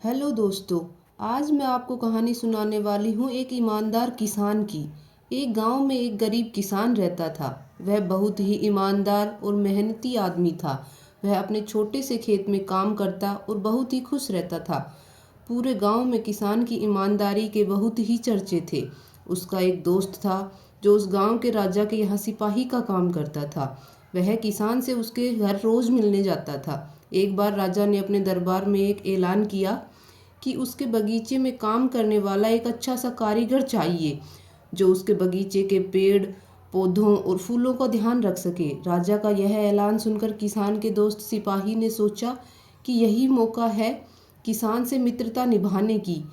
Hello दोस्तों। आज मैं आपको कहानी सुनाने वाली हूँ एक ईमानदार किसान की। एक गांव में एक गरीब किसान रहता था। वह बहुत ही ईमानदार और मेहनती आदमी था। वह अपने छोटे से खेत में काम करता और बहुत ही खुश रहता था। पूरे गांव में किसान की ईमानदारी के बहुत ही चर्चे थे। उसका एक दोस्त था जो उस गांव के राजा के यहाँ सिपाही का काम करता था। वह किसान से उसके घर रोज मिलने जाता था। एक बार राजा ने अपने दरबार में एक ऐलान किया कि उसके बगीचे में काम करने वाला एक अच्छा सा कारीगर चाहिए जो उसके बगीचे के पेड़ पौधों और फूलों का ध्यान रख सके। राजा का यह ऐलान सुनकर किसान के दोस्त सिपाही ने सोचा कि यही मौका है किसान से मित्रता निभाने की।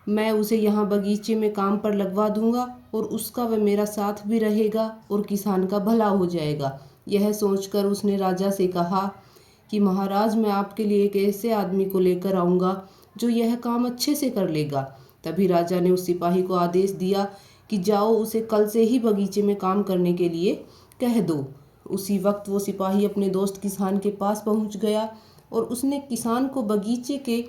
मैं उसे यहाँ बगीचे में काम पर लगवा दूंगा और उसका वह मेरा साथ भी रहेगा और किसान का भला हो जाएगा। यह सोचकर उसने राजा से कहा कि महाराज, मैं आपके लिए एक ऐसे आदमी को लेकर आऊँगा जो यह काम अच्छे से कर लेगा। तभी राजा ने उस सिपाही को आदेश दिया कि जाओ, उसे कल से ही बगीचे में काम करने के लिए कह दो। उसी वक्त वो सिपाही अपने दोस्त किसान के पास पहुंच गया और उसने किसान को बगीचे के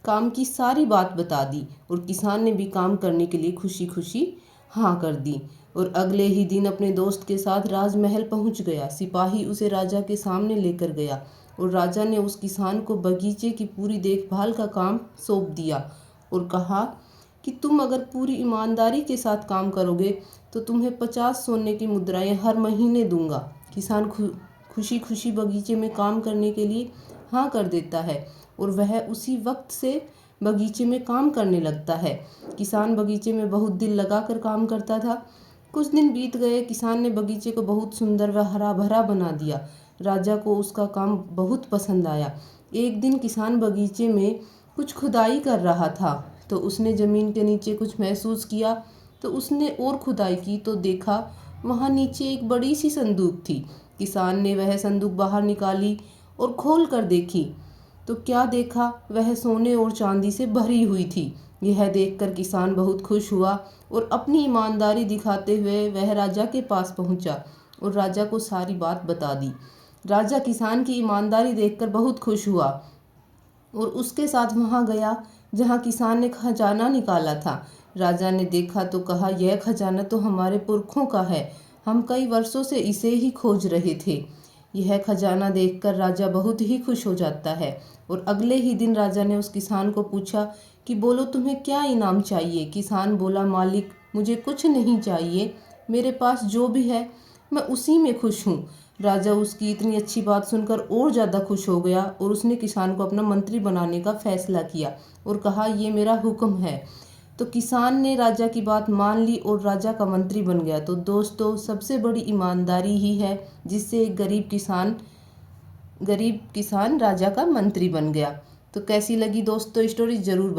काम की सारी बात बता दी और किसान ने भी काम करने के लिए खुशी खुशी हाँ कर दी और अगले ही दिन अपने दोस्त के साथ राजमहल पहुंच गया। सिपाही उसे राजा के सामने लेकर गया और राजा ने उस किसान को बगीचे की पूरी देखभाल का काम सौंप दिया और कहा कि तुम अगर पूरी ईमानदारी के साथ काम करोगे तो तुम्हें 50 सोने की मुद्राएं हर महीने दूंगा। किसान खुशी खुशी बगीचे में काम करने के लिए हाँ कर देता है और वह उसी वक्त से बगीचे में काम करने लगता है। किसान बगीचे में बहुत दिल लगाकर काम करता था। कुछ दिन बीत गए। किसान ने बगीचे को बहुत सुंदर व हरा भरा बना दिया। राजा को उसका काम बहुत पसंद आया। एक दिन किसान बगीचे में कुछ खुदाई कर रहा था तो उसने ज़मीन के नीचे कुछ महसूस किया। तो उसने और खुदाई की तो देखा वहाँ नीचे एक बड़ी सी संदूक थी। किसान ने वह संदूक बाहर निकाली और खोल कर देखी तो क्या देखा, वह सोने और चांदी से भरी हुई थी। यह देखकर किसान बहुत खुश हुआ और अपनी ईमानदारी दिखाते हुए वह राजा के पास पहुंचा और राजा को सारी बात बता दी। राजा किसान की ईमानदारी देखकर बहुत खुश हुआ और उसके साथ वहां गया जहां किसान ने खजाना निकाला था। राजा ने देखा तो कहा, यह खजाना तो हमारे पुरखों का है, हम कई वर्षों से इसे ही खोज रहे थे। यह खजाना देखकर राजा बहुत ही खुश हो जाता है और अगले ही दिन राजा ने उस किसान को पूछा कि बोलो, तुम्हें क्या इनाम चाहिए। किसान बोला, मालिक, मुझे कुछ नहीं चाहिए, मेरे पास जो भी है मैं उसी में खुश हूँ। राजा उसकी इतनी अच्छी बात सुनकर और ज़्यादा खुश हो गया और उसने किसान को अपना मंत्री बनाने का फैसला किया और कहा, ये मेरा हुक्म है। तो किसान ने राजा की बात मान ली और राजा का मंत्री बन गया। तो दोस्तों, सबसे बड़ी ईमानदारी ही है जिससे एक गरीब किसान राजा का मंत्री बन गया। तो कैसी लगी दोस्तों स्टोरी, ज़रूर बताइए।